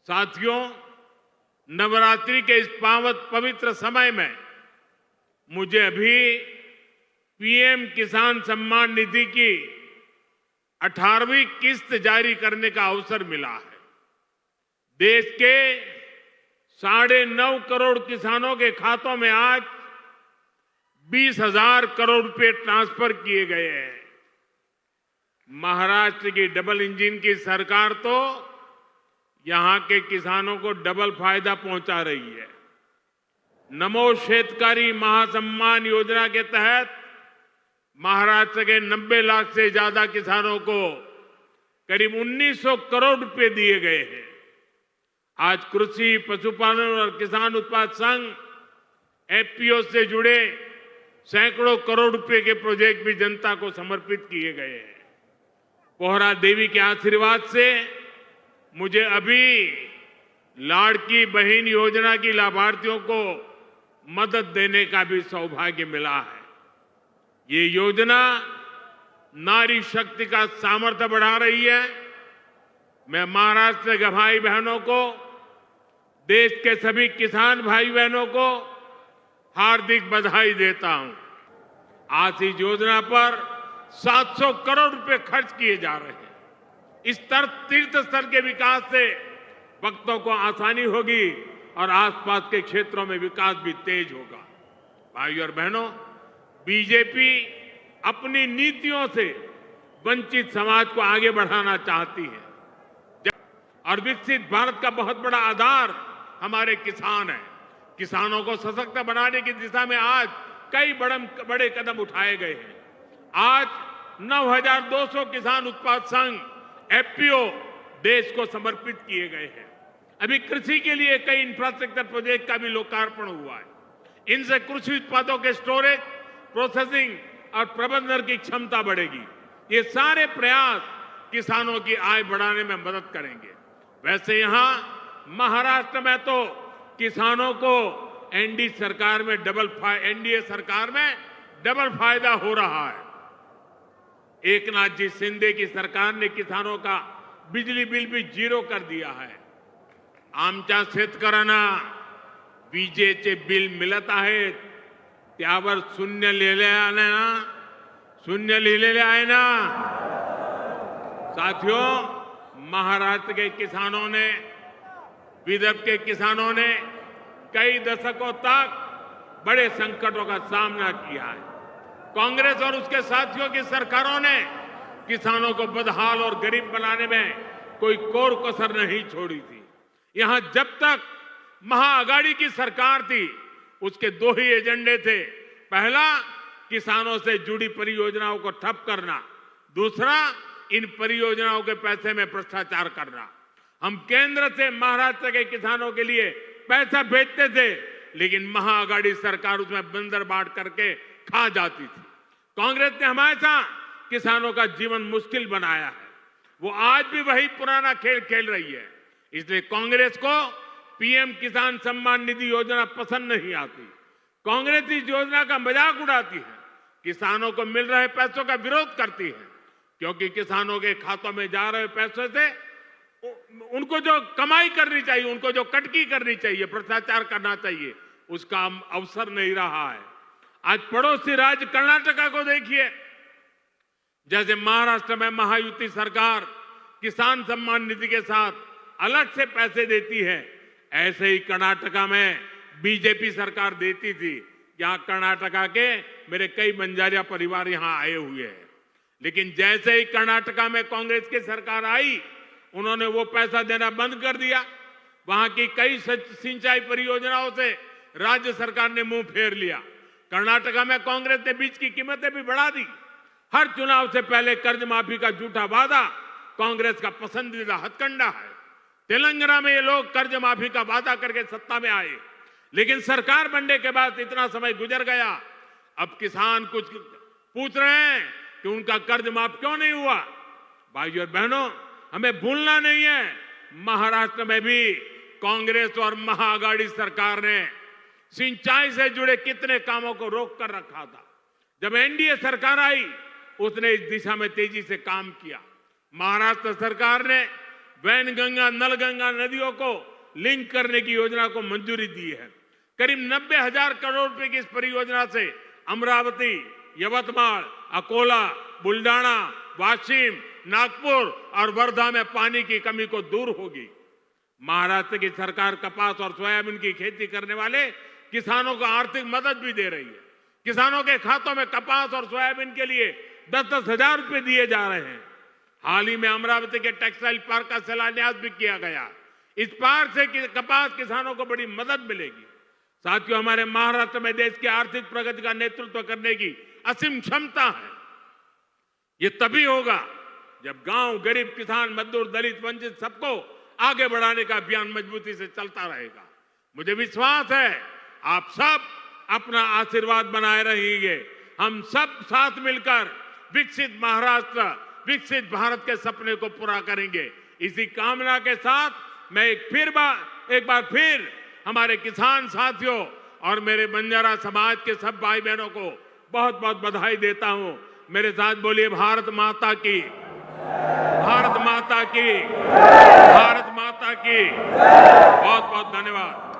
साथियों, नवरात्रि के इस पवित्र समय में मुझे अभी पीएम किसान सम्मान निधि की 18वीं किस्त जारी करने का अवसर मिला है। देश के 9.5 करोड़ किसानों के खातों में आज 20,000 करोड़ रुपए ट्रांसफर किए गए हैं। महाराष्ट्र की डबल इंजन की सरकार तो यहां के किसानों को डबल फायदा पहुंचा रही है। नमो शेतकारी महासम्मान योजना के तहत महाराष्ट्र के 90 लाख से ज्यादा किसानों को करीब 1900 करोड़ रुपए दिए गए हैं। आज कृषि, पशुपालन और किसान उत्पाद संघ एफपीओ से जुड़े सैकड़ों करोड़ रुपए के प्रोजेक्ट भी जनता को समर्पित किए गए हैं। पोहरा देवी के आशीर्वाद से मुझे अभी लाड़की बहन योजना की लाभार्थियों को मदद देने का भी सौभाग्य मिला है। ये योजना नारी शक्ति का सामर्थ्य बढ़ा रही है। मैं महाराष्ट्र के भाई बहनों को, देश के सभी किसान भाई बहनों को हार्दिक बधाई देता हूं। आज इस योजना पर 700 करोड़ रुपए खर्च किए जा रहे हैं। इस तीर्थ स्थल के विकास से भक्तों को आसानी होगी और आसपास के क्षेत्रों में विकास भी तेज होगा। भाइयों और बहनों, बीजेपी अपनी नीतियों से वंचित समाज को आगे बढ़ाना चाहती है और विकसित भारत का बहुत बड़ा आधार हमारे किसान हैं। किसानों को सशक्त बनाने की दिशा में आज कई बड़े कदम उठाए गए हैं। आज 9,200 किसान उत्पाद संघ एफपीओ देश को समर्पित किए गए हैं। अभी कृषि के लिए कई इंफ्रास्ट्रक्चर प्रोजेक्ट का भी लोकार्पण हुआ है। इनसे कृषि उत्पादों के स्टोरेज, प्रोसेसिंग और प्रबंधन की क्षमता बढ़ेगी। ये सारे प्रयास किसानों की आय बढ़ाने में मदद करेंगे। वैसे यहां महाराष्ट्र में तो किसानों को एनडीए सरकार में डबल फायदा हो रहा है। एकनाथ जी शिंदे की सरकार ने किसानों का बिजली बिल भी 0 कर दिया है। आमच्या शेतकऱ्यांना विजेचे बिल मिळत आहेत, त्यावर शून्य लिहिलेले आहे ना। साथियों, महाराष्ट्र के किसानों ने, विदर्भ के किसानों ने कई दशकों तक बड़े संकटों का सामना किया है। कांग्रेस और उसके साथियों की सरकारों ने किसानों को बदहाल और गरीब बनाने में कोई कोर कसर नहीं छोड़ी थी। यहां जब तक महाआघाड़ी की सरकार थी, उसके 2 ही एजेंडे थे। पहला, किसानों से जुड़ी परियोजनाओं को ठप करना। दूसरा, इन परियोजनाओं के पैसे में भ्रष्टाचार करना। हम केंद्र से महाराष्ट्र के किसानों के लिए पैसा भेजते थे, लेकिन महाआघाड़ी सरकार उसमें बंदर बांट करके खा जाती थी। कांग्रेस ने हमेशा किसानों का जीवन मुश्किल बनाया है। वो आज भी वही पुराना खेल खेल रही है। इसलिए कांग्रेस को पीएम किसान सम्मान निधि योजना पसंद नहीं आती। कांग्रेस इस योजना का मजाक उड़ाती है, किसानों को मिल रहे पैसों का विरोध करती है, क्योंकि किसानों के खातों में जा रहे पैसों से उनको जो कमाई करनी चाहिए, उनको जो कटकी करनी चाहिए, भ्रष्टाचार करना चाहिए, उसका अवसर नहीं रहा है। आज पड़ोसी राज्य कर्नाटका को देखिए। जैसे महाराष्ट्र में महायुति सरकार किसान सम्मान निधि के साथ अलग से पैसे देती है, ऐसे ही कर्नाटका में बीजेपी सरकार देती थी। यहां कर्नाटका के मेरे कई बंजारिया परिवार यहां आए हुए हैं। लेकिन जैसे ही कर्नाटका में कांग्रेस की सरकार आई, उन्होंने वो पैसा देना बंद कर दिया। वहां की कई सिंचाई परियोजनाओं से राज्य सरकार ने मुंह फेर लिया। कर्नाटका में कांग्रेस ने बीज की कीमतें भी बढ़ा दी। हर चुनाव से पहले कर्ज माफी का झूठा वादा कांग्रेस का पसंदीदा हथकंडा है। तेलंगाना में ये लोग कर्ज माफी का वादा करके सत्ता में आए, लेकिन सरकार बनने के बाद इतना समय गुजर गया, अब किसान कुछ पूछ रहे हैं कि उनका कर्ज माफ क्यों नहीं हुआ। भाइयों और बहनों, हमें भूलना नहीं है, महाराष्ट्र में भी कांग्रेस और महाआघाड़ी सरकार ने सिंचाई से जुड़े कितने कामों को रोक कर रखा था। जब एनडीए सरकार आई, उसने इस दिशा में तेजी से काम किया। महाराष्ट्र सरकार ने वैनगंगा नलगंगा नदियों को लिंक करने की योजना को मंजूरी दी है। करीब 90,000 करोड़ रुपए की इस परियोजना से अमरावती, यवतमाल, अकोला, बुल्डाना, वाशिम, नागपुर और वर्धा में पानी की कमी को दूर होगी। महाराष्ट्र की सरकार कपास और सोयाबीन की खेती करने वाले किसानों को आर्थिक मदद भी दे रही है। किसानों के खातों में कपास और सोयाबीन के लिए 10-10 हजार रुपए दिए जा रहे हैं। हाल ही में अमरावती के टेक्सटाइल पार्क का शिलान्यास भी किया गया। इस पार्क से कपास किसानों को बड़ी मदद मिलेगी। साथियों, हमारे महाराष्ट्र में देश की आर्थिक प्रगति का नेतृत्व करने की असीम क्षमता है। ये तभी होगा जब गांव, गरीब, किसान, मजदूर, दलित, वंचित सबको आगे बढ़ाने का अभियान मजबूती से चलता रहेगा। मुझे विश्वास है आप सब अपना आशीर्वाद बनाए रहेंगे। हम सब साथ मिलकर विकसित महाराष्ट्र, विकसित भारत के सपने को पूरा करेंगे। इसी कामना के साथ मैं एक बार फिर हमारे किसान साथियों और मेरे बंजारा समाज के सब भाई बहनों को बहुत बहुत बधाई देता हूं। मेरे साथ बोलिए भारत माता की, भारत माता की, भारत माता की। बहुत बहुत धन्यवाद।